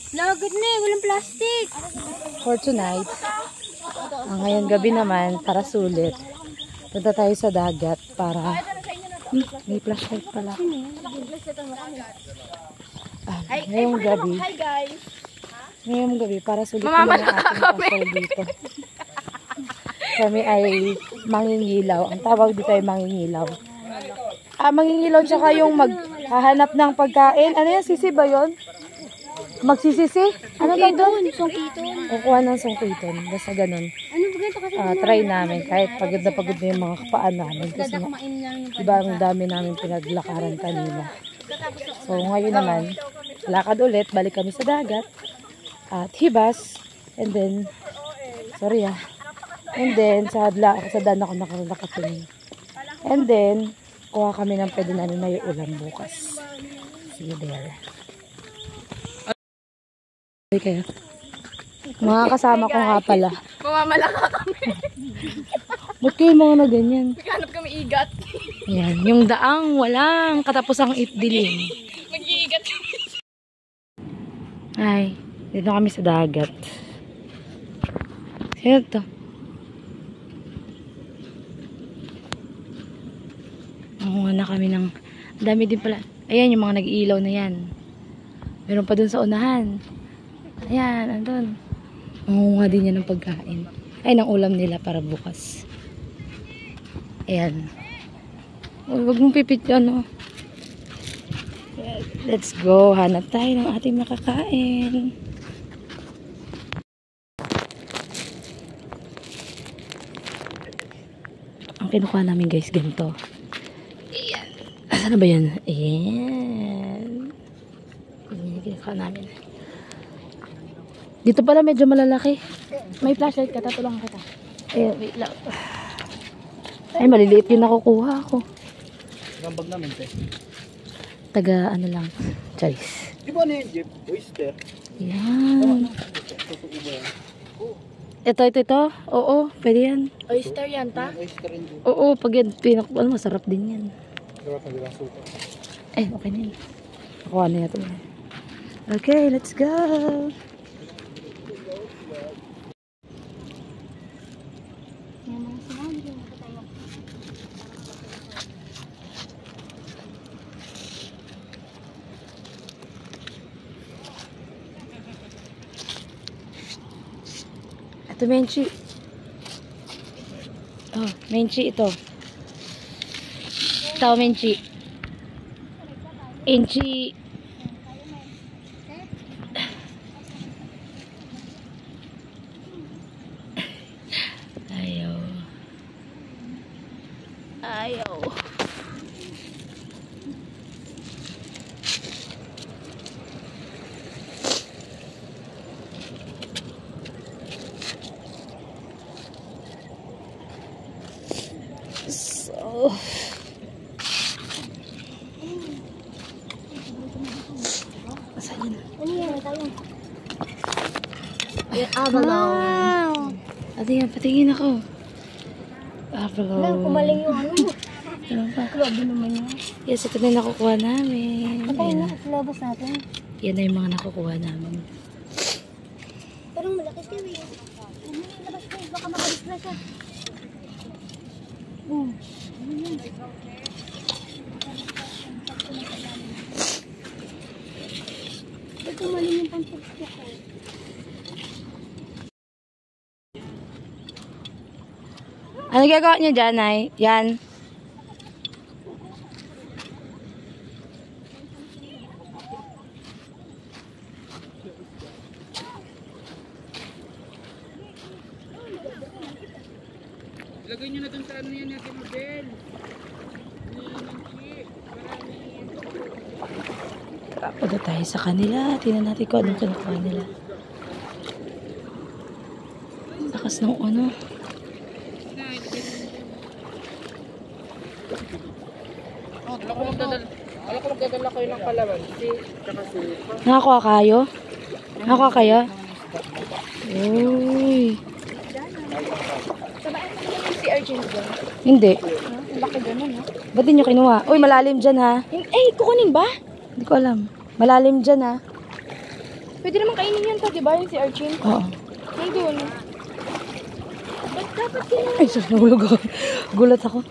Lagad na eh, walang plastic. For tonight, ngayon gabi naman, para sulit, punta tayo sa dagat para, may flashlight pala. Ngayong gabi, para sulit naman ang ating pasal dito. Kami ay mangingilaw. Ang tawag dito ay mangingilaw. Mangingilaw tsaka yung maghahanap ng pagkain. Ano yan? Sisi ba yun? Magsisisi? Ano ba doon? Sungkiton. Kukuha ng sungkiton. Basta ganun. Ano ba ganito kasi? Try namin. Kahit pagod na yung mga kapaan namin. Kasi diba ang dami namin pinaglakaran kanina. So ngayon naman, lakad ulit. Balik kami sa dagat. At hibas. And then, sorry and then, sa daan ako nakakatingin. And then, kuha kami ng pwede namin may ulam bukas. See you there. Okay, mga kasama ko nga pala. Mamamalaka kami. Ba't kayo mga na ganyan? Maghanap kami igat. Yan, yung daang walang katapusang dilim. Mag-iigat kami. Ay, dito kami sa dagat. Sino to? Nangunga na kami ng dami din pala. Ayan yung mga nag-iilaw na yan. Meron pa dun sa unahan. Ayan, andun. Nangunga din yan ng pagkain. Ay, ng ulam nila para bukas. Ayan. Huwag mong pipit ano. Let's go. Hanap tayo ng ating makakain. Ang kinukuha namin guys, ganito. Ayan. Saan na ba yan? Ayan. Ayan, kinukuha namin. Dito pala medyo malalaki. May flashlight ka, tatulungan kita. Ayan, wait lang. Ay, maliliit yung nakukuha ko. Gambag namin, te. Taga, ano lang. Choice. Di ba ano yung jeep? Oyster? Ayan. Ito. Oo, pwede yan. Oyster yan, ta? Oyster rin jeep. Oo, pag yan, pinakbal, masarap din yan. Sarap ang bilang suka. Okay na yun. Nakuha na ito. Okay, let's go. Ito, Menchi. Oh, Menchi ito. Ito, Menchi. Inchi. Ayaw. So, asan yun? Ano yan? Tayo. Wow! Ate yan, patingin ako. Nang kumaling yung ano. Ano pa? Grabe naman yun. Yes, ito na yung nakukuha namin. Patay Ayan na, na. labas natin. Yan na yung mga nakukuha namin. Parang malaki siya eh. Ano yung labas ko? Baka makalis na siya. Ba't kumaling yung pampagsiya ko? Ano gagawa niyo dyan, Nay? Yan. Ilagay nyo na dun sa ano yan natin, Mabel. Punta tayo sa kanila. Tingnan natin kung anong kinukuha nila. Lakas ng ano. Alam ko magdadala kayo ng kalamansi. Tsaka suka. Nakakuha kayo? Nakakuha kayo? Uy. Sabaan mo naman si Arjun dyan. Hindi. Laki ganun, ha? Ba't din nyo kinuha? Uy, malalim dyan ha. Eh, kukunin ba? Hindi ko alam. Malalim dyan ha. Pwede naman kainin yan to, di ba? Yung si Archie. Oo. Nandun. Ba't dapat sila? Ay, sus, nahulog ako. Gulat ako.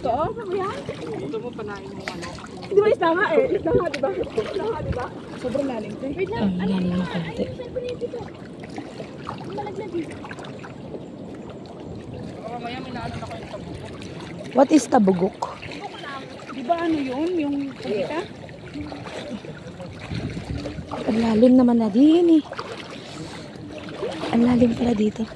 Ito, sabi yan? Ito mo panain mo ano. Di ba isda nga eh? Isda nga, di ba? Isda nga, di ba? Sobrang lalim. Wait lang. Ang lalim ng konti. Malaglag dito. Mamaya may naano na ko yung tabo. What is tabugok? Di ba ano yun? Yung pagkita? Ang lalim naman na din eh. Ang lalim pala dito.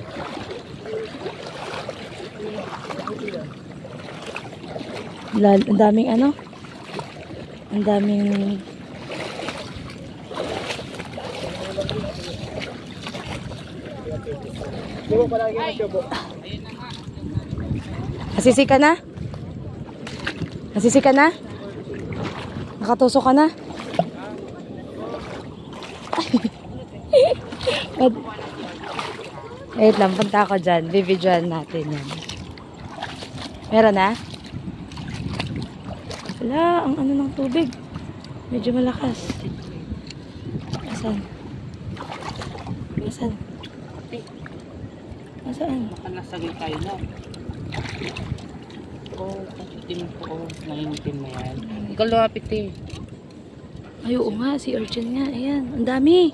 Ang daming ano? Ang daming... Di ba palagi yung tabo? Nasisi ka na? Nasisi ka na? Nakatusok ka na? Wait lang, punta ako dyan. Bibidyoan natin yan. Meron na? Wala, ang ano ng tubig. Medyo malakas. Asan? Asan? Asaan? Baka nasagay tayo na. Oo, itim ko. Nangingitim na yan. Ikaw lumapit eh. Ay, oo nga, si Urchin nga. Ayan, ang dami.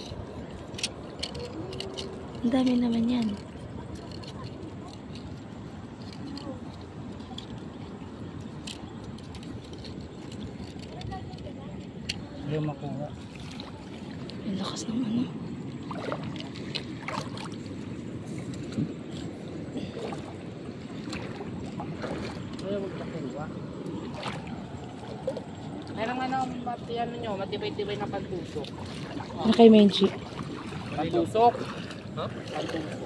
Ang dami naman yan. Hindi makuha. Ang lakas ng ano. Meron nga ng ano nyo, matibay-tibay na pantusok. Ano kay Menchi? Pantusok? Ha? Pantusok.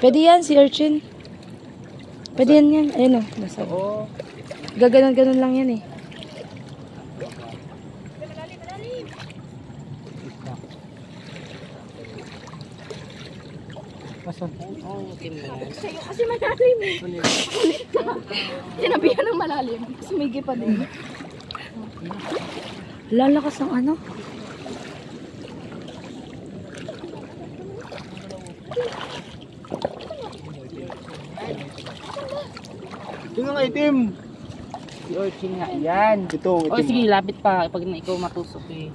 Pwede yan, si Urchin. Pwede yan yan. Ayun o. Nasa. Oo. Gaganon-ganon lang yan eh. Asan? Oo, itim na yan. Kasi malalim eh. Ulit ka. Sinabihan ng malalim. Sumigi pa din. Lalakas ang ano. Ito nga itim. Si Orchin nga yan. Ito, itim. O sige, lapit pa. Pag na ikaw matusok eh.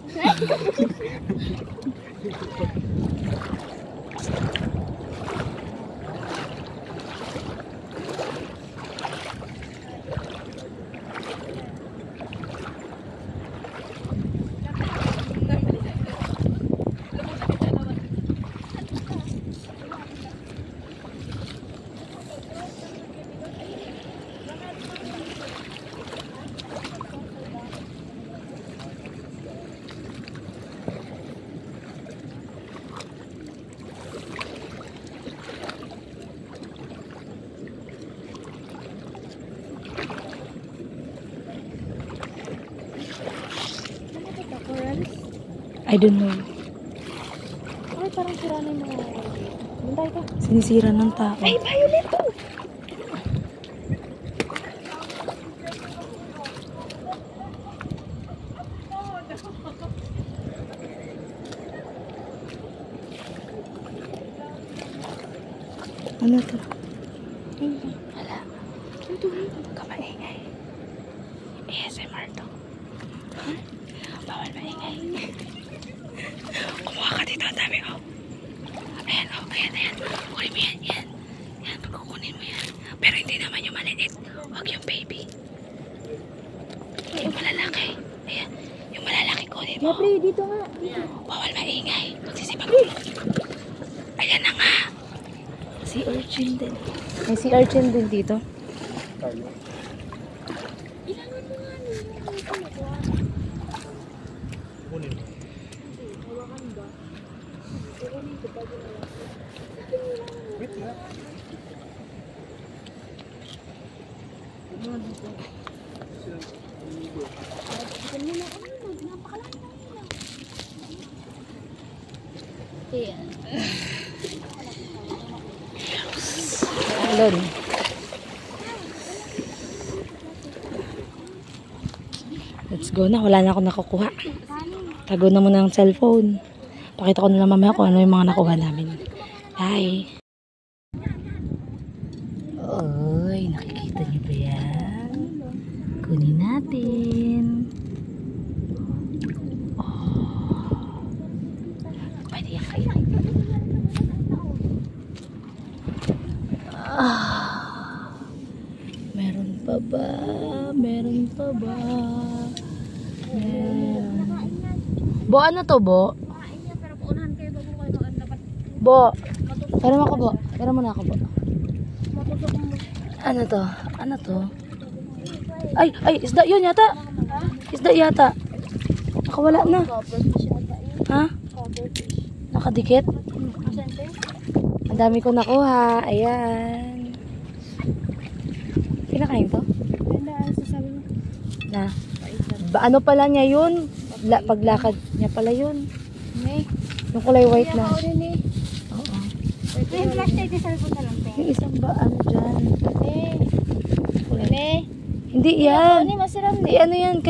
I don't know. Ay, parang sira na yung mga... Bantay ka. Sinisira ng tao. Ay, violet to! Ano to? Wala. Ito. Kamaingay. ASMR to. Bawal maingay. Kumuha ka dito. Ang dami ko. Ayan, oh. Ayan, ayan. Kunin mo yan. Yan. Yan. Pagkukunin mo yan. Pero hindi naman yung maliit. Huwag yung baby. Yung malalaki. Ayan. Yung malalaki kunin mo. Pre, dito nga. Bawal maingay. Magsisipag. Ayan na nga. Si Urchin din. May si Urchin din dito. Ilangan mo nga nyo. Kunin. Hawakan ba? Kukunin ko pa din lang. Wait nga. Ikan mo na kami. Napakalaki na nila. Ayan. Alon. Let's go. Go na, wala na akong nakukuha. Tago na muna ng cellphone. Pakita ko na lang mamaya kung ano yung mga nakuha namin. Bye! Oy, nakikita niyo ba yan? Kunin natin. Oh. Pwede yan kayo. Meron pa ba? Meron pa ba? Meron. Bo, ano to, Bo? Bo, pero mo ako, Bo. Pero mo na ako, Bo. Ano to? Ano to? Ay, isda yun yata. Isda yata. Nakawala na. Ha? Nakadikit? Ang dami ko nakuha. Ayan. Kinakain to? Na. Ano pala niya yun? Paglakad niya pala yun. Yung kulay white na. Oo. Yung flashlight yung cellphone na lang. Yung isang ba, ano dyan? Hindi yan. Hindi, ano yan,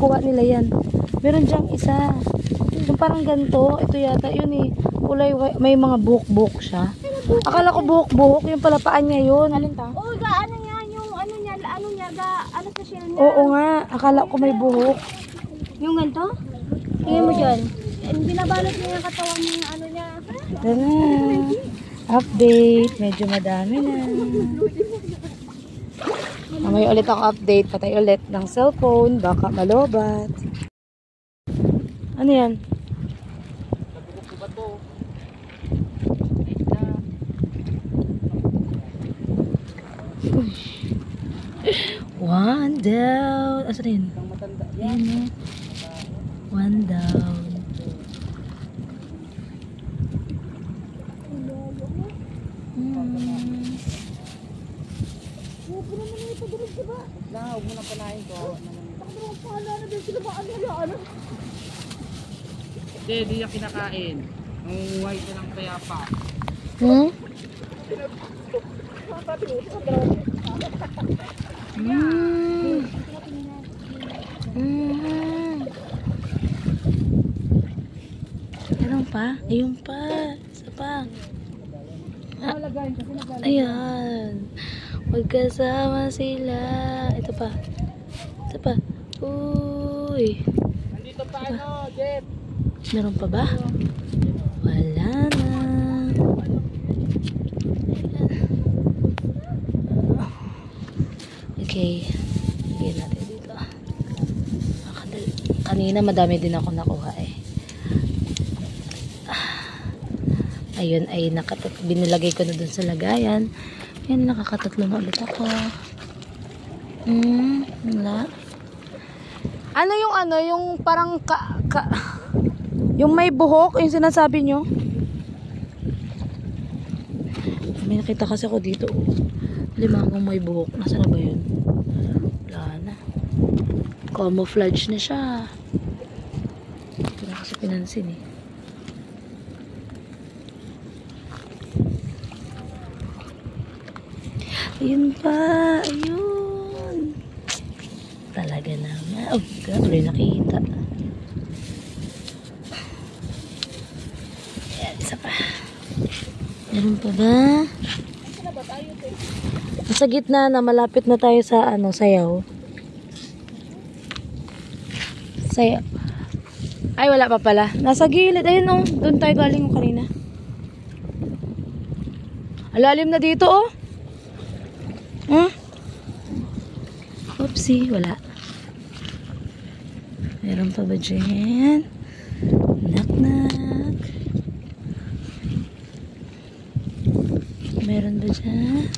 kuha nila yan. Meron dyang isa. Yung parang ganito. Ito yata yun eh. Kulay white. May mga buhok-buhok siya. Akala ko buhok-buhok. Yung palapaan niya yun. Oh, ano niya, yung ano niya, ano sa shell niya. Oo nga. Akala ko may buhok. Yung ganito? Tingnan mo dyan. Binabalot niya yung katawan niya, ano niya. Ito na. Update. Medyo madami na. Mamaya ulit ako update. Patay ulit ng cellphone. Baka malobat. Ano yan? One down. Asa rin? Ayan eh. One down. Huwag mo na panahin ko. Hindi, di niya kinakain. Nangunguhay ko lang kaya pa. Hmm? Meron pa? Ayun pa. Isa pa. Ayan. Magkasama sila. Ito pa. Ito pa. Uy. Nandito pa ano, Jeff? Meron pa ba? Wala na. Okay. Lagyan natin dito. Kanina madami din ako nakuha eh. Ayun ay binilagay ko na dun sa lagayan. Yan, nakakatatlo na ulit ako. Wala. Ano yung yung parang yung may buhok, yung sinasabi nyo? May nakita kasi ako dito. Limangong may buhok. Nasaan na ba yun? Wala na. Camouflage na siya. Hindi na kasi pinansin eh. Ayun pa. Ayun. Talaga naman. Oh, tuloy nakita. Ayan, isa pa. Meron pa ba? Sa gitna na, malapit na tayo sa sayaw. Sayaw. Ay, wala pa pala. Nasa gilid. Ayun oh. Doon tayo galing kanina. Alalim na dito oh. Oopsie, wala. Meron pa ba dyan? Knock knock. Meron ba dyan?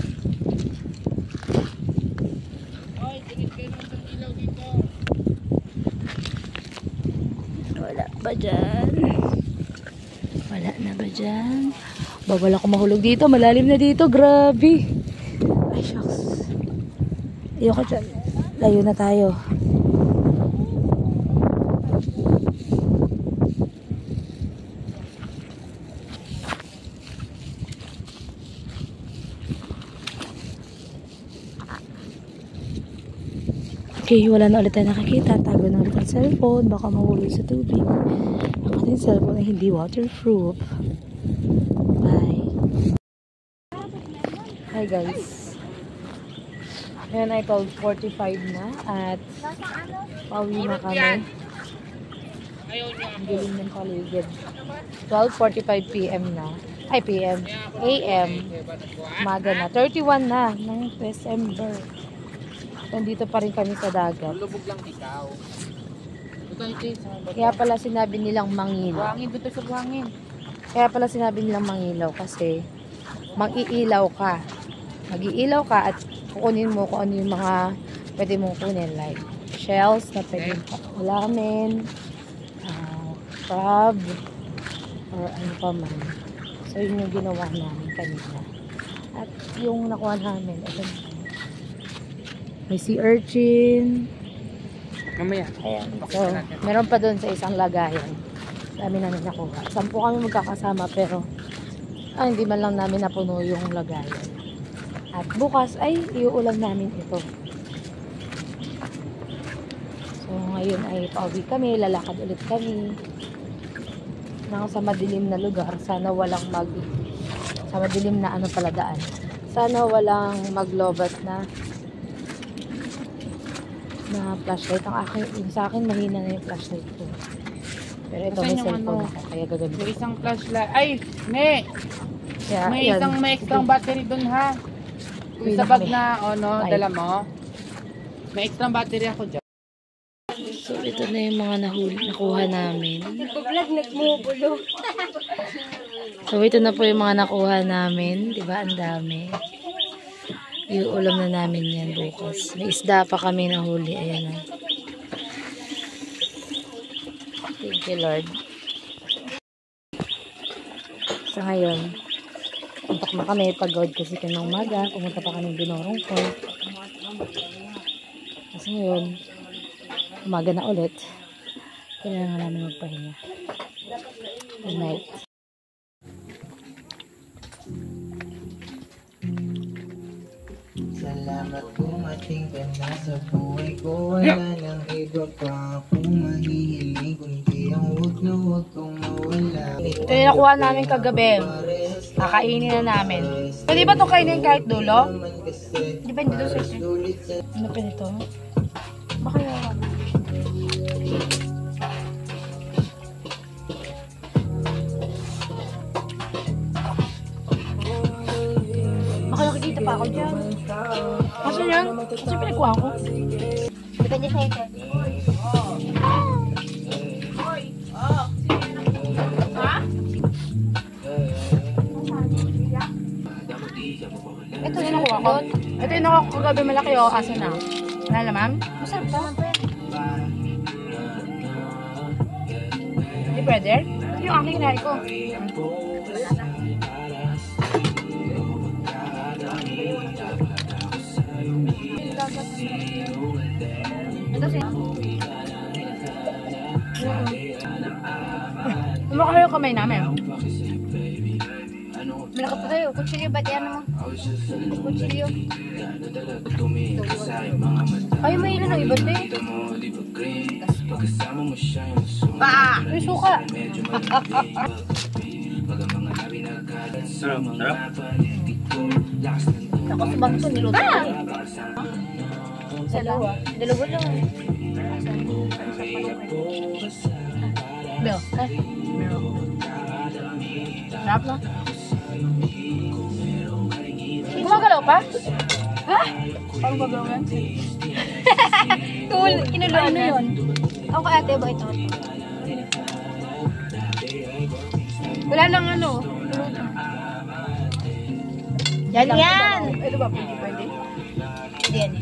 Hoy, tingin kayo ng ilaw dito. Wala ba dyan? Wala na ba dyan? Bawal ako mahulog dito. Malalim na dito. Grabe. Ay, shucks. Ayoko dyan. Layo na tayo. Okay, wala na ulit tayo nakikita. Tago na ulit ang cellphone. Baka mahulog sa tubig. Ang ating cellphone ay hindi waterproof. Bye. Hi guys. Ngayon ay 12:45 na at pauwi na kami. Ang galing ng paligid. 12:45 p.m. na. Ay, p.m. a.m. Umaga na. 31 na ng December. Nandito pa rin kami sa dagat. Lubog lang ikaw. Kaya pala sinabi nilang mangilaw. Buhangin dito sa buhangin. Kaya pala sinabi nilang mangilaw kasi mag-iilaw ka. Mag-iilaw ka at kukunin mo kung ano yung mga pwede mong kunin. Like shells na pwede ulamin, crab, or ano pa man. So yun yung ginawa namin kanina. At yung nakuha namin, ito na. May sea urchin. Mamaya. Ayan. So, meron pa doon sa isang lagayan. Dami namin nakuha. 10 kami magkakasama pero hindi man lang namin napuno yung lagayan. At bukas ay iuulam namin ito. So, ngayon ay pauwi kami. Lalakad ulit kami. Sa madilim na lugar. Sana walang sa madilim na paladaan. Sana walang maglobat na flashlight. Yung sa akin mahina na yung flashlight ko. Pero ito may cellphone ako kaya gagawin. May isang flashlight. Ay, ne! Yeah, May extra battery dun ha. Yung sa bag na, dala mo. May extra battery ako dyan. So, ito na yung mga nakuha namin. Nagpa-vlog, nagmubulo. So, ito na po yung mga nakuha namin. Diba? Ang dami. Iuulam na namin yan bukas. May isda pa kami nahuli. Ayan na. Thank you, Lord. So, ngayon, puntak na kami. Pagod kasi kanang umaga. Pumunta pa kami Binorong Point. Kasi ngayon, umaga na ulit. Kailangan namin magpahinga. Good night. Salamat dumating ka na sa buhay ko. Wala nang iba pa akong mahihiling, kundi ang huwag kang mawala. Ito yung nakuha namin kagabi. Kakainin na namin. Pwede ba ito kainin kahit dulo? Depende doon sa ito. Ano pa nito? Baka yung baka nakikita pa ako dyan. Kasi yan? Kasi pinagkuha ko. Depende sa ito. Ito yung nakuha ko. Ito yung nakuha ko kagabi malaki o aso na. Wala naman? Masarap to. Hindi pwede? Ito yung aking kinari ko. Ito siya. Kumakayo yung kamay namin. Malakot pa tayo. Kutsilyo ba? Diyan mo. Kutsilyo. Ay, may ilan ang iba din. May suka. Ako sa bangko niluto. Dalawa. Dalawa lang. Bel. Sarap na. Gumagalaw pa? Ha? Paano gagalaw yan? Cool. Kinuluan na yun. Ako kay ate ba ito? Wala nang ano. Yan yan. Ito ba? Pwede? Yan.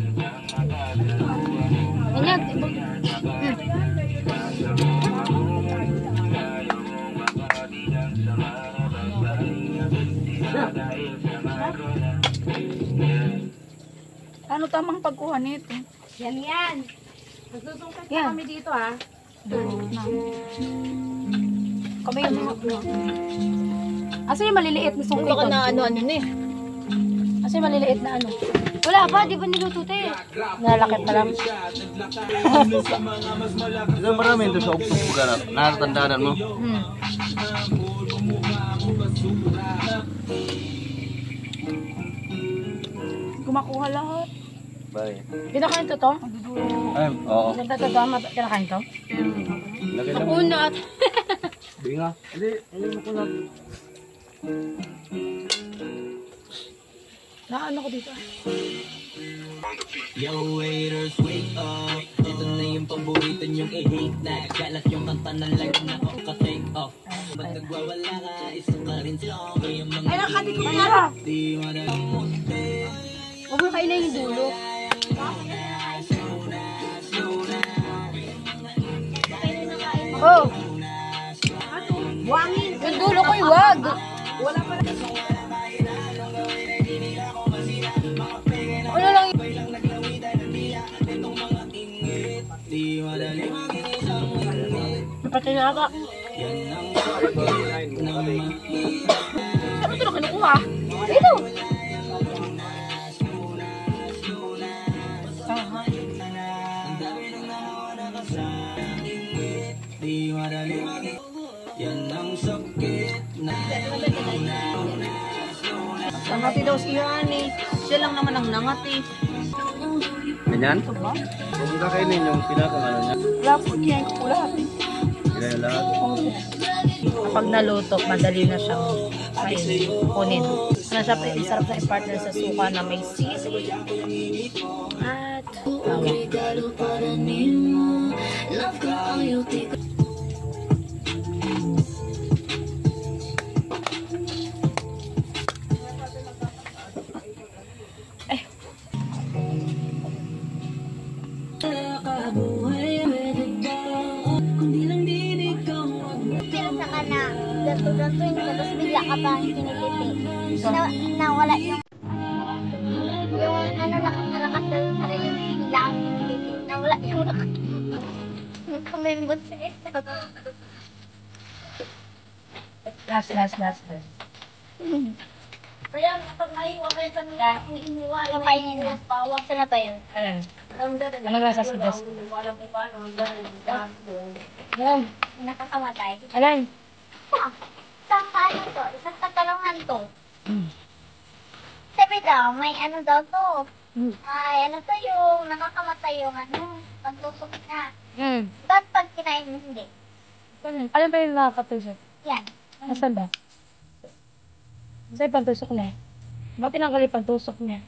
Ganyan. Ano tamang pagkuha nito? Yan yan. Nagsusungkat Yan. kami dito ha. Kami yung mga... Asa yung maliliit na sungkit? Baka na ano-ano na eh. Asa yung maliliit na ano? Wala pa, di ba niluto tayo? Nalakit na lang. Ito marami ito sa upog. Natatandaan mo? Kumakuha lahat. Bye. Kinakain to to? Ay, oo. Kinakain to? Lagay lang. Unat. Hindi nga. Hindi mo lang. Naano ko dito? Yo waiters, wake up. Ito na yung paborito niyong i-hate na. Kalat yung kanta na lang na ka-take off. Ba't nagwawala ka? Isa ka rin sila. Kaya mga Ay, nakati ko nga. di madalang. Huwag mo kainin yung dulo. Oh. Wangin. Yung dulo ko iwag. Wala pa na. Ano lang Pati na ata. Saan mo ito na kinukuha? Ito. Nangati daw si Yani. Siya lang naman ang nangati. Ganyan? Huwag mo kakainin yung pinakang ano niya. Wala po yan ko lahat. Sila yung lahat. Kapag naluto, madali na siyang kunin. Ano siya, isarap sa i-partner sa suka na may sisig. At bawang. Pero sa ka na, ganto-ganto yun, tapos bigla ka pa kiniliti. Nawala yung ano nakakalakad na rin yung bigla ang kiniliti. Nawala yung kumembot sa isa. Last. Kaya kapag naiwa kayo sa nila, iniwala yung kainin na. Saan na pa yun? Ayan. Ano nasa sa desk? Ayan. Nakakamatay. Ayan. Isang ano to? Isang katalungan to. Sabi daw, may ano daw to. Ay, ano to yung nakakamatay yung ano, pagtusok na. Ba't pag kinain mo hindi? Alam ba yung nakakatusok? Yan. Nasaan ba? Saan yung pantusok niya? Ba't tinanggal yung pantusok niya?